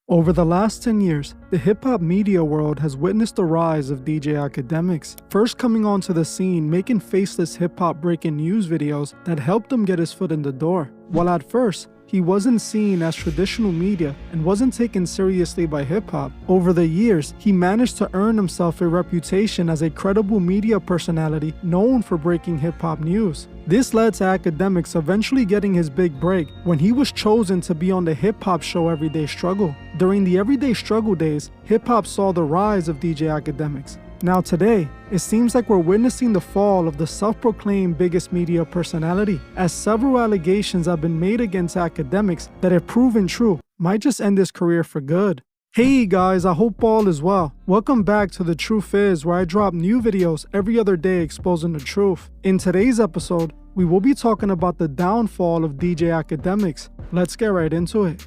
Over the last 10 years, the hip-hop media world has witnessed the rise of DJ Akademiks, first coming onto the scene making faceless hip-hop breaking news videos that helped him get his foot in the door. While at first, he wasn't seen as traditional media and wasn't taken seriously by hip-hop, over the years, he managed to earn himself a reputation as a credible media personality known for breaking hip-hop news. This led to Akademiks eventually getting his big break when he was chosen to be on the hip-hop show Everyday Struggle. During the Everyday Struggle days, hip-hop saw the rise of DJ Akademiks. Now today, it seems like we're witnessing the fall of the self-proclaimed biggest media personality, as several allegations have been made against Akademiks that, if proven true, might just end his career for good. Hey guys, I hope all is well. Welcome back to The Truth Is, where I drop new videos every other day exposing the truth. In today's episode, we will be talking about the downfall of DJ Akademiks. Let's get right into it.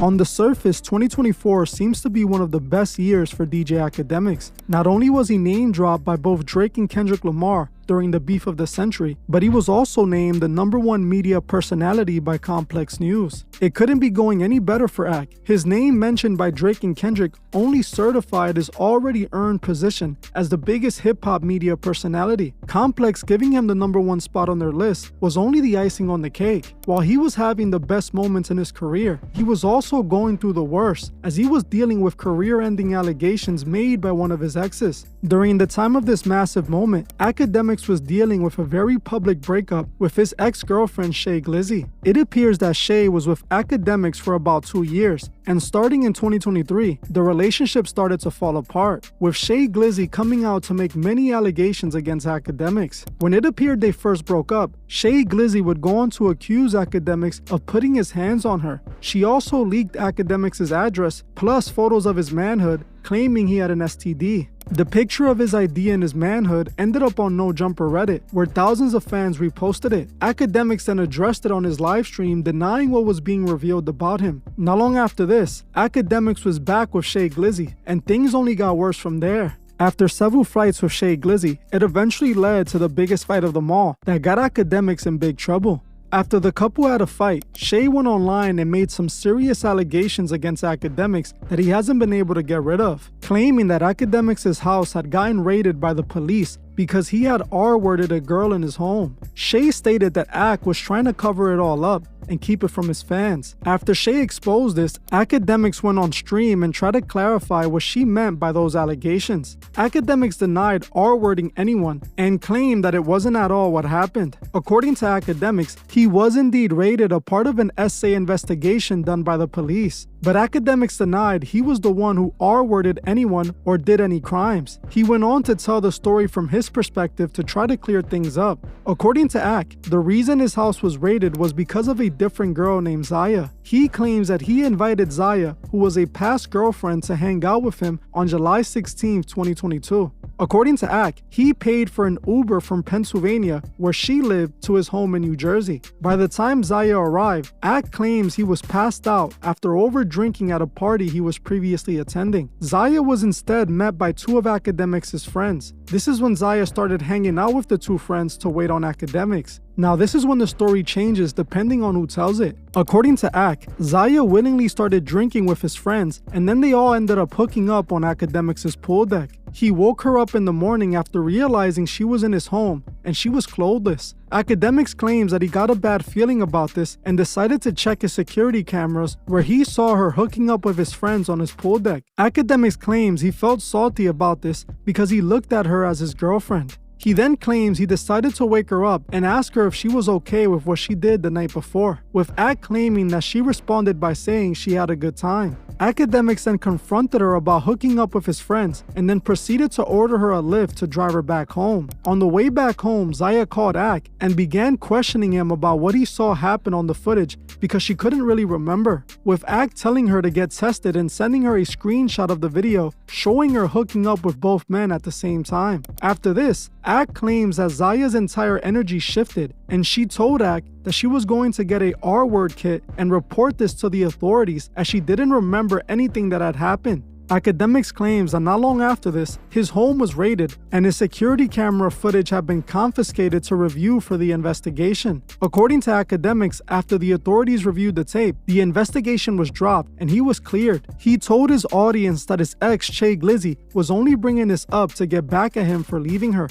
On the surface, 2024 seems to be one of the best years for DJ Akademiks. Not only was he name dropped by both Drake and Kendrick Lamar during the beef of the century, but he was also named the #1 media personality by Complex News. It couldn't be going any better for Ak. His name mentioned by Drake and Kendrick only certified his already earned position as the biggest hip-hop media personality. Complex giving him the #1 spot on their list was only the icing on the cake. While he was having the best moments in his career, he was also going through the worst, as he was dealing with career-ending allegations made by one of his exes. During the time of this massive moment, Akademiks was dealing with a very public breakup with his ex-girlfriend Shay Glizzy. It appears that Shay was with Akademiks for about 2 years, and starting in 2023, the relationship started to fall apart, with Shay Glizzy coming out to make many allegations against Akademiks. When it appeared they first broke up, Shay Glizzy would go on to accuse Akademiks of putting his hands on her. She also leaked Akademiks' address, plus photos of his manhood, claiming he had an STD. The picture of his ID and his manhood ended up on No Jumper Reddit, where thousands of fans reposted it. Akademiks then addressed it on his livestream, denying what was being revealed about him. Not long after this, Akademiks was back with Shay Glizzy, and things only got worse from there. After several fights with Shay Glizzy, it eventually led to the biggest fight of them all that got Akademiks in big trouble. After the couple had a fight, Shay went online and made some serious allegations against Akademiks that he hasn't been able to get rid of, claiming that Akademiks' house had gotten raided by the police because he had R-worded a girl in his home. Shay stated that Ak was trying to cover it all up and keep it from his fans. After Shay exposed this, Akademiks went on stream and tried to clarify what she meant by those allegations. Akademiks denied R-wording anyone and claimed that it wasn't at all what happened. According to Akademiks, he was indeed raided, a part of an SA investigation done by the police. But Akademiks denied he was the one who R-worded anyone or did any crimes. He went on to tell the story from his perspective to try to clear things up. According to Ak, the reason his house was raided was because of a different girl named Zaya. He claims that he invited Zaya, who was a past girlfriend, to hang out with him on July 16, 2022. According to Ak, he paid for an Uber from Pennsylvania, where she lived, to his home in New Jersey. By the time Zaya arrived, Ak claims he was passed out after over-drinking at a party he was previously attending. Zaya was instead met by 2 of Akademiks' friends. This is when Zaya started hanging out with the 2 friends to wait on Akademiks. Now this is when the story changes depending on who tells it. According to Ak, Zaya willingly started drinking with his friends, and then they all ended up hooking up on Akademiks' pool deck. He woke her up in the morning after realizing she was in his home and she was clothless. Akademiks claims that he got a bad feeling about this and decided to check his security cameras, where he saw her hooking up with his friends on his pool deck. Akademiks claims he felt salty about this because he looked at her as his girlfriend. He then claims he decided to wake her up and ask her if she was okay with what she did the night before, with Ak claiming that she responded by saying she had a good time. Akademiks then confronted her about hooking up with his friends and then proceeded to order her a lift to drive her back home. On the way back home, Zaya called Ak and began questioning him about what he saw happen on the footage because she couldn't really remember, with Ak telling her to get tested and sending her a screenshot of the video showing her hooking up with both men at the same time. After this, Ak claims that Zaya's entire energy shifted, and she told Ak that she was going to get a R-word kit and report this to the authorities, as she didn't remember anything that had happened. Akademiks claims that not long after this, his home was raided and his security camera footage had been confiscated to review for the investigation. According to Akademiks, after the authorities reviewed the tape, the investigation was dropped and he was cleared. He told his audience that his ex, Che Glizzy, was only bringing this up to get back at him for leaving her.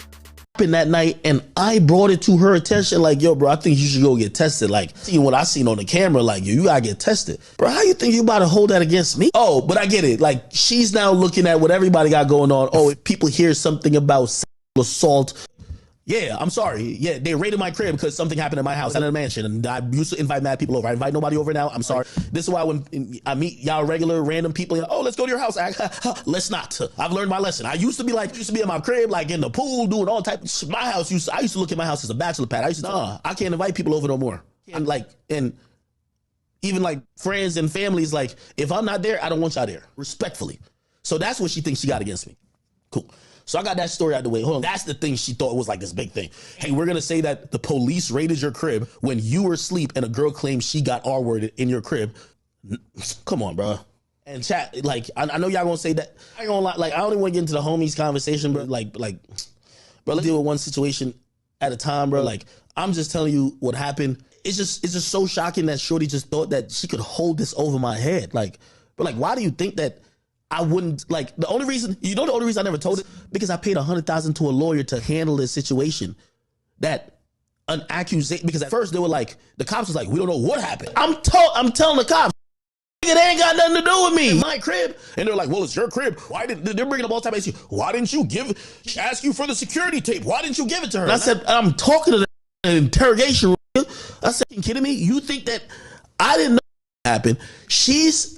That night, and I brought it to her attention, like, yo, bro, I think you should go get tested. Like, see what I seen on the camera, like, yo, you gotta get tested. Bro, how you think you about to hold that against me? Oh, but I get it. Like, she's now looking at what everybody got going on. Oh, if people hear something about sexual assault, yeah, I'm sorry. Yeah, they raided my crib because something happened in my house in a mansion, and I used to invite mad people over. I invite nobody over now. I'm sorry. This is why when I meet y'all regular random people, oh, let's go to your house. Let's not. I've learned my lesson. I used to be in my crib, like in the pool, doing all types. My house I used to look at my house as a bachelor pad. I can't invite people over no more. And even like friends and families, like if I'm not there, I don't want y'all there. Respectfully. So that's what she thinks she got against me. Cool. So I got that story out the way. Hold on. That's the thing she thought was like this big thing. Hey, we're going to say that the police raided your crib when you were asleep and a girl claims she got R-worded in your crib. Come on, bro. And chat, like, I know y'all going to say that. I ain't gonna lie, like, I don't even want to get into the homies conversation, bro. Bro, let's deal with one situation at a time, bro. Like, I'm just telling you what happened. It's just so shocking that Shorty just thought that she could hold this over my head. Like, but like, why do you think that I wouldn't, like, the only reason I never told it, because I paid $100,000 to a lawyer to handle this situation. That an accusation, because at first they were like, the cops was like, we don't know what happened. I'm telling the cops, it ain't got nothing to do with me. My crib. And they're like, well, it's your crib. They're bringing up all type of issues. Why didn't you ask you for the security tape? Why didn't you give it to her? And I said, I'm talking to the interrogation room. I said, you kidding me? You think that I didn't know what happened? She's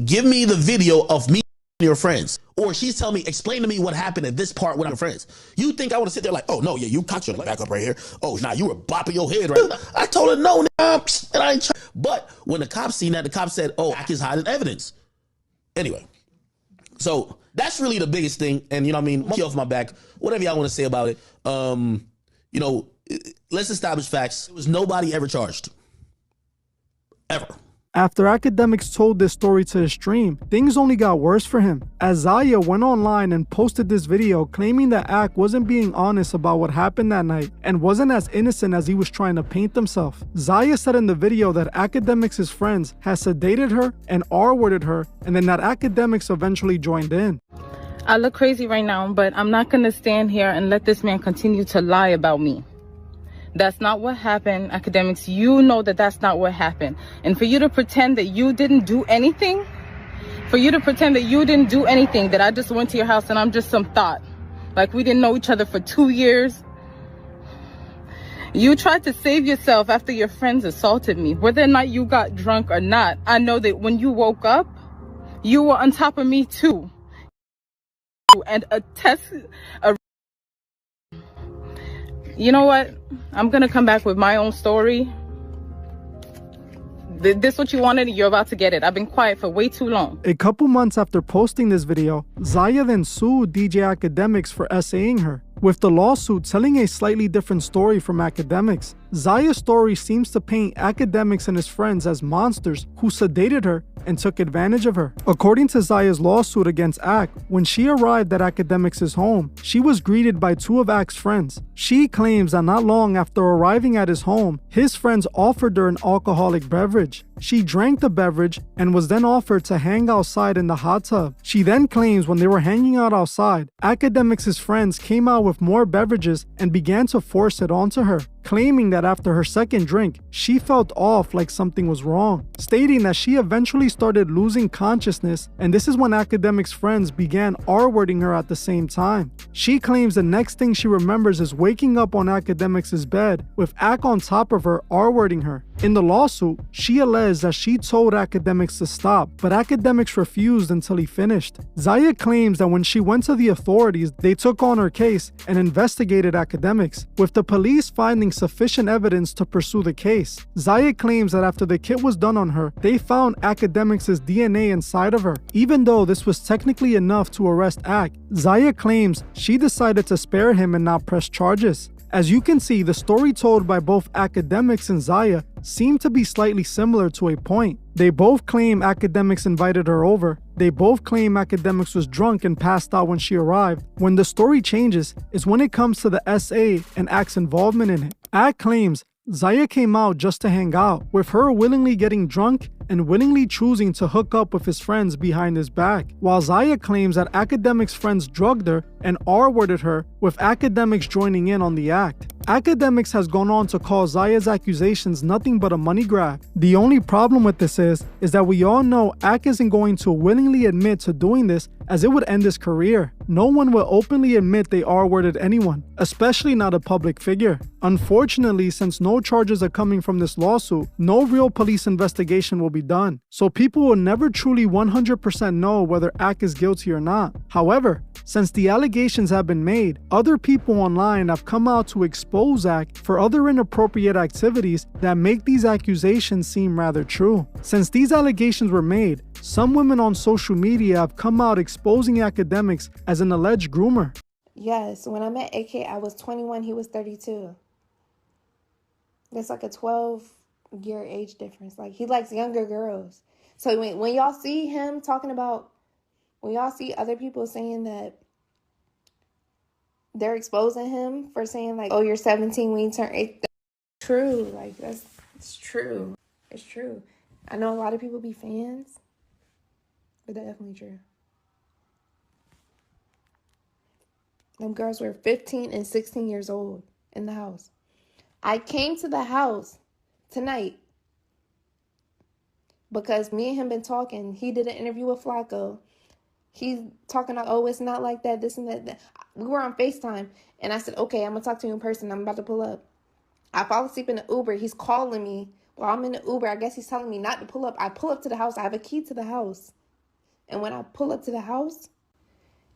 give me the video of me and your friends. Or she's telling me, explain to me what happened at this part with our friends. You think I would have sit there like, oh no, yeah, you cocked your back up right here. Oh, nah, you were bopping your head right. I told her no, and I ain't trying. But when the cops seen that, the cops said, oh, Ak is hiding evidence. Anyway, so that's really the biggest thing. And you know what I mean? Monkey off my back, whatever y'all want to say about it. You know, let's establish facts. There was nobody ever charged. Ever. After Akademiks told this story to his stream, things only got worse for him, as Zaya went online and posted this video claiming that Ak wasn't being honest about what happened that night and wasn't as innocent as he was trying to paint himself. Zaya said in the video that Akademiks' friends had sedated her and R-worded her, and then that Akademiks eventually joined in. I look crazy right now, but I'm not going to stand here and let this man continue to lie about me. That's not what happened, Akademiks. You know that that's not what happened. And for you to pretend that you didn't do anything, that I just went to your house and I'm just some thought, like we didn't know each other for 2 years. You tried to save yourself after your friends assaulted me. Whether or not you got drunk or not, I know that when you woke up, you were on top of me too. And you know what? I'm going to come back with my own story. This what you wanted? You're about to get it. I've been quiet for way too long. A couple months after posting this video, Zaya then sued DJ Akademiks for essaying her, with the lawsuit telling a slightly different story from Akademiks. Zaya's story seems to paint Akademiks and his friends as monsters who sedated her and took advantage of her. According to Zaya's lawsuit against Ak, when she arrived at Akademiks' home, she was greeted by two of Ak's friends. She claims that not long after arriving at his home, his friends offered her an alcoholic beverage. She drank the beverage and was then offered to hang outside in the hot tub. She then claims when they were hanging out outside, Akademiks' friends came out with more beverages and began to force it onto her, claiming that after her second drink, she felt off like something was wrong, stating that she eventually started losing consciousness, and this is when Akademiks' friends began R-wording her at the same time. She claims the next thing she remembers is waking up on Akademiks' bed with Ak on top of her R-wording her. In the lawsuit, she alleged that she told Akademiks to stop, but Akademiks refused until he finished. Zaya claims that when she went to the authorities, they took on her case and investigated Akademiks, with the police finding sufficient evidence to pursue the case. Zaya claims that after the kit was done on her, they found Akademiks' DNA inside of her. Even though this was technically enough to arrest Ak, Zaya claims she decided to spare him and not press charges. As you can see, the story told by both Akademiks and Zaya seem to be slightly similar to a point. They both claim Akademiks invited her over. They both claim Akademiks was drunk and passed out when she arrived. When the story changes is when it comes to the SA and Ak's involvement in it. Ak claims Zaya came out just to hang out, with her willingly getting drunk and willingly choosing to hook up with his friends behind his back, while Zaya claims that Akademiks' friends drugged her and R-worded her, with Akademiks joining in on the act. Akademiks has gone on to call Zaya's accusations nothing but a money grab. The only problem with this is that we all know Ak isn't going to willingly admit to doing this, as it would end his career. No one will openly admit they R-worded anyone, especially not a public figure. Unfortunately, since no charges are coming from this lawsuit, no real police investigation will be done, so people will never truly 100% know whether Ak is guilty or not. However, since the allegations have been made, other people online have come out to expose Ak for other inappropriate activities that make these accusations seem rather true. Since these allegations were made, some women on social media have come out exposing Akademiks as an alleged groomer. Yes, when I met AK, I was 21, he was 32. That's like a 12-year age difference. Like, he likes younger girls. So when y'all see him talking about, when y'all see other people saying that they're exposing him for saying like, oh, you're 17 when you turn 8, that's true. Like, it's true. It's true. I know a lot of people be fans, but that's definitely true. Them girls were 15 and 16 years old in the house. I came to the house tonight because me and him been talking. He did an interview with Flacco. He's talking about, oh, it's not like that, this and that. We were on FaceTime, and I said, okay, I'm going to talk to you in person. I'm about to pull up. I fall asleep in the Uber. He's calling me while I'm in the Uber. I guess he's telling me not to pull up. I pull up to the house. I have a key to the house. And when I pull up to the house,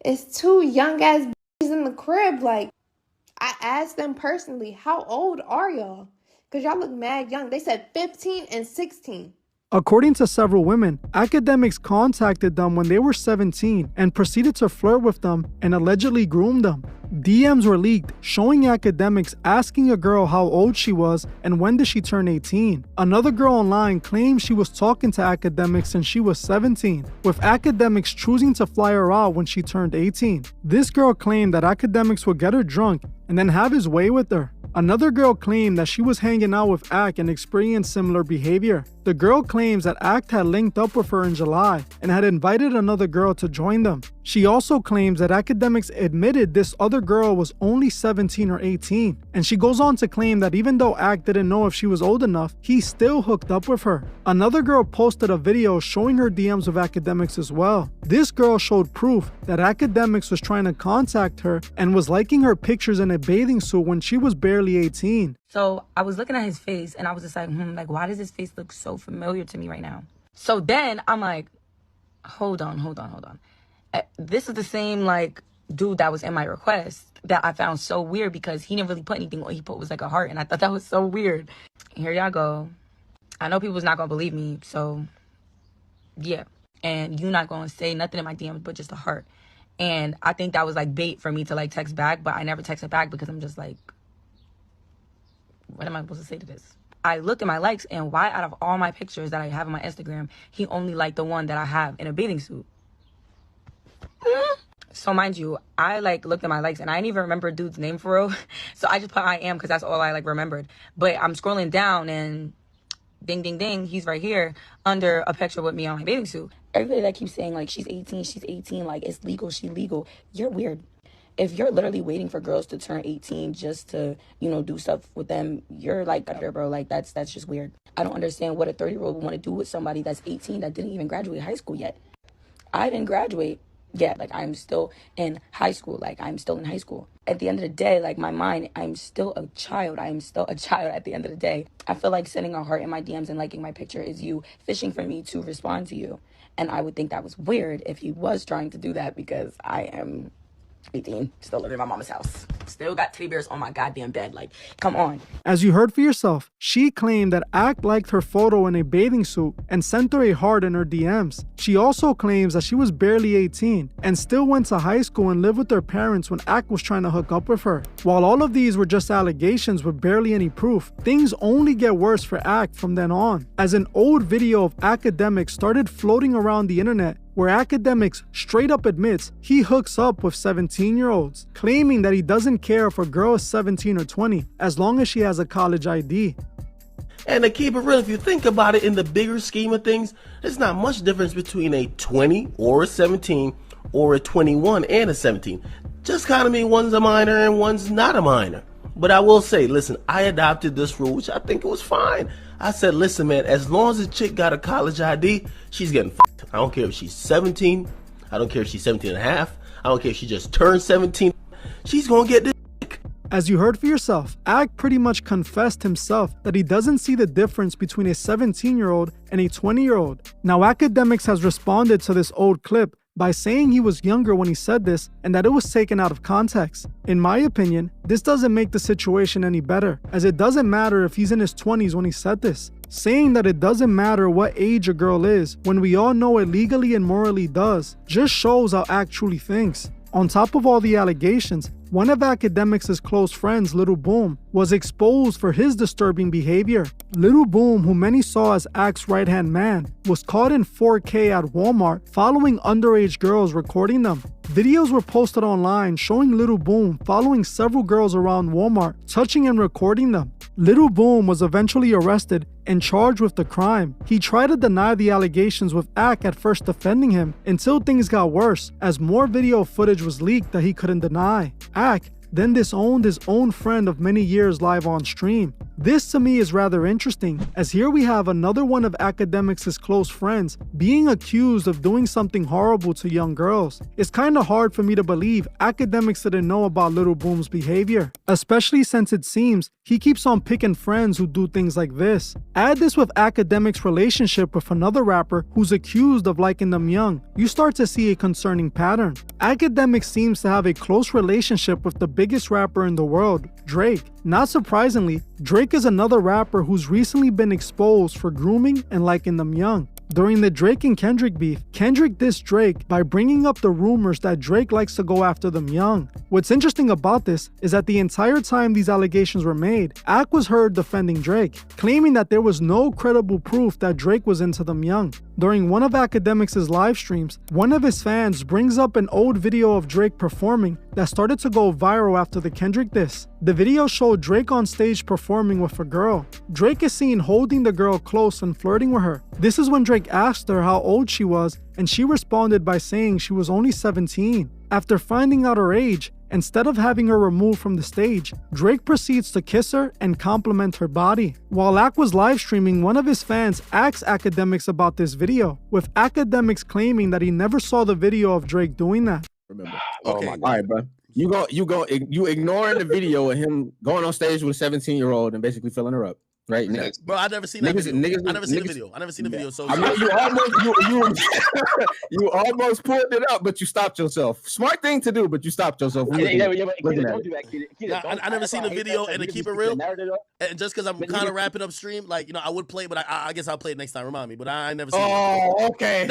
it's two young-ass bitches in the crib. Like, I asked them personally, how old are y'all? Because y'all look mad young. They said 15 and 16. According to several women, Akademiks contacted them when they were 17 and proceeded to flirt with them and allegedly groom them. DMs were leaked showing Akademiks asking a girl how old she was and when did she turn 18. Another girl online claimed she was talking to Akademiks since she was 17, with Akademiks choosing to fly her out when she turned 18. This girl claimed that Akademiks would get her drunk and then have his way with her. Another girl claimed that she was hanging out with Ak and experienced similar behavior. The girl claims that Ak had linked up with her in July and had invited another girl to join them. She also claims that Akademiks admitted this other girl was only 17 or 18, and she goes on to claim that even though Ak didn't know if she was old enough, he still hooked up with her. Another girl posted a video showing her DMs with Akademiks as well. This girl showed proof that Akademiks was trying to contact her and was liking her pictures in a bathing suit when she was barely 18. So I was looking at his face and I was just like, like, why does his face look so familiar to me right now? So then I'm like, hold on. This is the same, like, dude that was in my request that I found so weird because he didn't really put anything. What he put was like a heart, and I thought that was so weird. Here y'all go. I know people's not going to believe me, so yeah. And you're not going to say nothing in my DMs but just a heart. And I think that was like bait for me to like text back, but I never texted back because I'm just like, what am I supposed to say to this? I looked at my likes, and why out of all my pictures that I have on my Instagram, he only liked the one that I have in a bathing suit? So mind you, I like looked at my likes and I didn't even remember dude's name for real. So I just put I am because that's all I like remembered. But I'm scrolling down and ding, ding, ding, he's right here under a picture with me on my bathing suit. Everybody that keeps saying like she's 18, like it's legal, she legal. You're weird. If you're literally waiting for girls to turn 18 just to, you know, do stuff with them, you're like, bro, like that's just weird. I don't understand what a 30-year-old would want to do with somebody that's 18 that didn't even graduate high school yet. I didn't graduate yet. Like, I'm still in high school. Like, I'm still in high school. At the end of the day, like, my mind, I'm still a child. I am still a child at the end of the day. I feel like sending a heart in my DMs and liking my picture is you fishing for me to respond to you. And I would think that was weird if he was trying to do that because I am 18, still living in my mama's house. Still got teddy bears on my goddamn bed. Like, come on. As you heard for yourself, she claimed that Ak liked her photo in a bathing suit and sent her a heart in her DMs. She also claims that she was barely 18 and still went to high school and lived with her parents when Ak was trying to hook up with her. While all of these were just allegations with barely any proof, things only get worse for Ak from then on, as an old video of Akademiks started floating around the internet where Akademiks straight up admits he hooks up with 17-year-olds, claiming that he doesn't care if a girl is 17 or 20, as long as she has a college ID. And to keep it real, if you think about it in the bigger scheme of things, there's not much difference between a 20 or a 17 or a 21 and a 17. Just kind of mean one's a minor and one's not a minor. But I will say, listen, I adopted this rule, which I think it was fine. I said, listen, man, as long as a chick got a college ID, she's getting f***ed. I don't care if she's 17. I don't care if she's 17 and a half. I don't care if she just turned 17. She's going to get this dick. As you heard for yourself, Ak pretty much confessed himself that he doesn't see the difference between a 17-year-old and a 20-year-old. Now, Akademiks has responded to this old clip by saying he was younger when he said this and that it was taken out of context. In my opinion, this doesn't make the situation any better, as it doesn't matter if he's in his 20s when he said this. Saying that it doesn't matter what age a girl is, when we all know it legally and morally does, just shows how Ak truly thinks. On top of all the allegations, one of Akademiks' close friends, Little Boom, was exposed for his disturbing behavior. Little Boom, who many saw as Ak's right-hand man, was caught in 4K at Walmart following underage girls recording them. Videos were posted online showing Little Boom following several girls around Walmart, touching and recording them. Little Boom was eventually arrested and charged with the crime. He tried to deny the allegations, with Ak at first defending him until things got worse as more video footage was leaked that he couldn't deny. Ak then disowned his own friend of many years live on stream. This to me is rather interesting, as here we have another one of Akademiks' close friends being accused of doing something horrible to young girls. It's kinda hard for me to believe Akademiks didn't know about Little Boom's behavior, especially since it seems he keeps on picking friends who do things like this. Add this with Akademiks' relationship with another rapper who's accused of liking them young, you start to see a concerning pattern. Akademiks seems to have a close relationship with the biggest rapper in the world, Drake. Not surprisingly, Drake is another rapper who's recently been exposed for grooming and liking them young. During the Drake and Kendrick beef, Kendrick dissed Drake by bringing up the rumors that Drake likes to go after them young. What's interesting about this is that the entire time these allegations were made, Ak was heard defending Drake, claiming that there was no credible proof that Drake was into them young. During one of Akademiks' live streams, one of his fans brings up an old video of Drake performing that started to go viral after the Kendrick diss. The video showed Drake on stage performing with a girl. Drake is seen holding the girl close and flirting with her. This is when Drake asked her how old she was, and she responded by saying she was only 17. After finding out her age, instead of having her removed from the stage, Drake proceeds to kiss her and compliment her body. While Ak was live streaming, one of his fans asked Akademiks about this video, with Akademiks claiming that he never saw the video of Drake doing that. Remember. Okay. All right, bro. You ignoring the video of him going on stage with a 17-year-old and basically filling her up. Right, bro. I never seen that video. I never seen the video. I never seen the video. So I mean, you almost pulled it up, but you stopped yourself. Smart thing to do, but you stopped yourself. I never seen the video, and to keep it real, and just because I'm kind of wrapping up stream, like, you know, I would play, but I guess I'll play it next time. Remind me, but I never seen it. Oh, okay.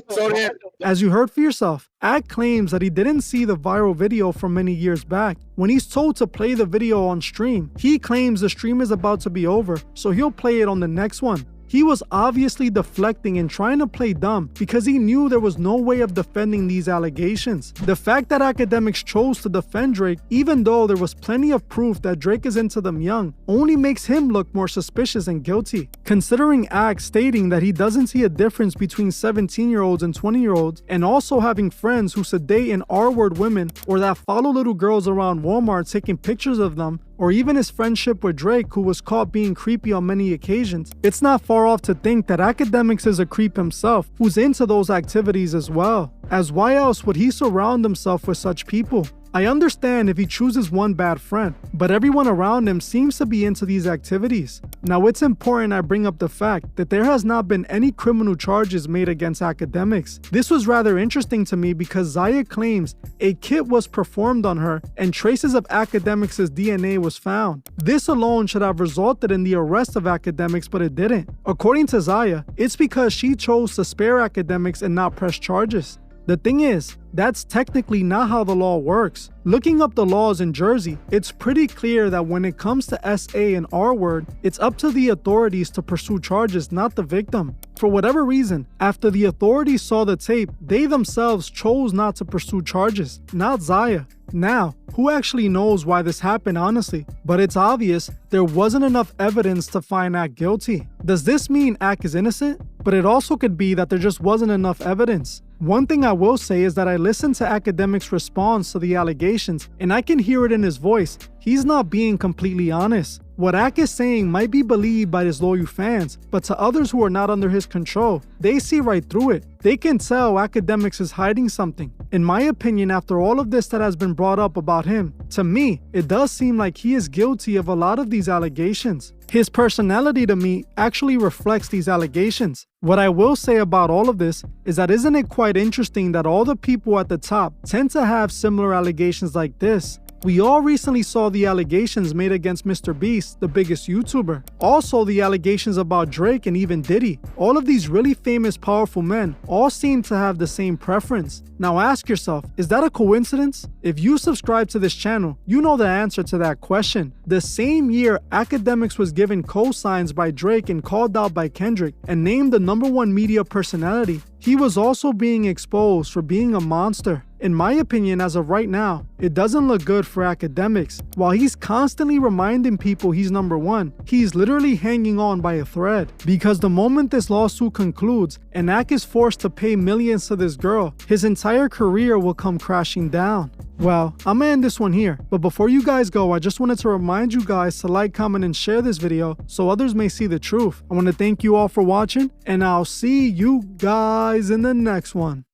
So then, as you heard for yourself, Ak claims that he didn't see the viral video from many years back. When he's told to play the video on stream, he claims the stream is about to be over, so he'll play it on the next one. He was obviously deflecting and trying to play dumb because he knew there was no way of defending these allegations. The fact that Akademiks chose to defend Drake, even though there was plenty of proof that Drake is into them young, only makes him look more suspicious and guilty. Considering Ak stating that he doesn't see a difference between 17-year-olds and 20-year-olds, and also having friends who sedate and R-word women or that follow little girls around Walmart taking pictures of them, or even his friendship with Drake, who was caught being creepy on many occasions, it's not far off to think that Akademiks is a creep himself, who's into those activities as well. As why else would he surround himself with such people? I understand if he chooses one bad friend, but everyone around him seems to be into these activities. Now, it's important I bring up the fact that there has not been any criminal charges made against Akademiks. This was rather interesting to me because Zaya claims a kit was performed on her and traces of Akademiks' DNA was found. This alone should have resulted in the arrest of Akademiks, but it didn't. According to Zaya, it's because she chose to spare Akademiks and not press charges. The thing is, that's technically not how the law works. Looking up the laws in Jersey, it's pretty clear that when it comes to SA and R-word, it's up to the authorities to pursue charges, not the victim. For whatever reason, after the authorities saw the tape, they themselves chose not to pursue charges, not Zaya. Now, who actually knows why this happened honestly? But it's obvious there wasn't enough evidence to find Ak guilty. Does this mean Ak is innocent? But it also could be that there just wasn't enough evidence. One thing I will say is that I listened to Akademiks' response to the allegations, and I can hear it in his voice. He's not being completely honest. What Ak is saying might be believed by his loyal fans, but to others who are not under his control, they see right through it. They can tell Akademiks is hiding something. In my opinion, after all of this that has been brought up about him, to me, it does seem like he is guilty of a lot of these allegations. His personality to me actually reflects these allegations. What I will say about all of this is that isn't it quite interesting that all the people at the top tend to have similar allegations like this? We all recently saw the allegations made against Mr. Beast, the biggest YouTuber. Also, the allegations about Drake and even Diddy. All of these really famous, powerful men all seem to have the same preference. Now ask yourself, is that a coincidence? If you subscribe to this channel, you know the answer to that question. The same year Akademiks was given cosigns by Drake and called out by Kendrick and named the #1 media personality, he was also being exposed for being a monster. In my opinion, as of right now, it doesn't look good for Akademiks. While he's constantly reminding people he's #1, he's literally hanging on by a thread. Because the moment this lawsuit concludes and Ak is forced to pay millions to this girl, his entire career will come crashing down. Well, I'm gonna end this one here, but before you guys go, I just wanted to remind you guys to like, comment, and share this video so others may see the truth. I want to thank you all for watching, and I'll see you guys in the next one.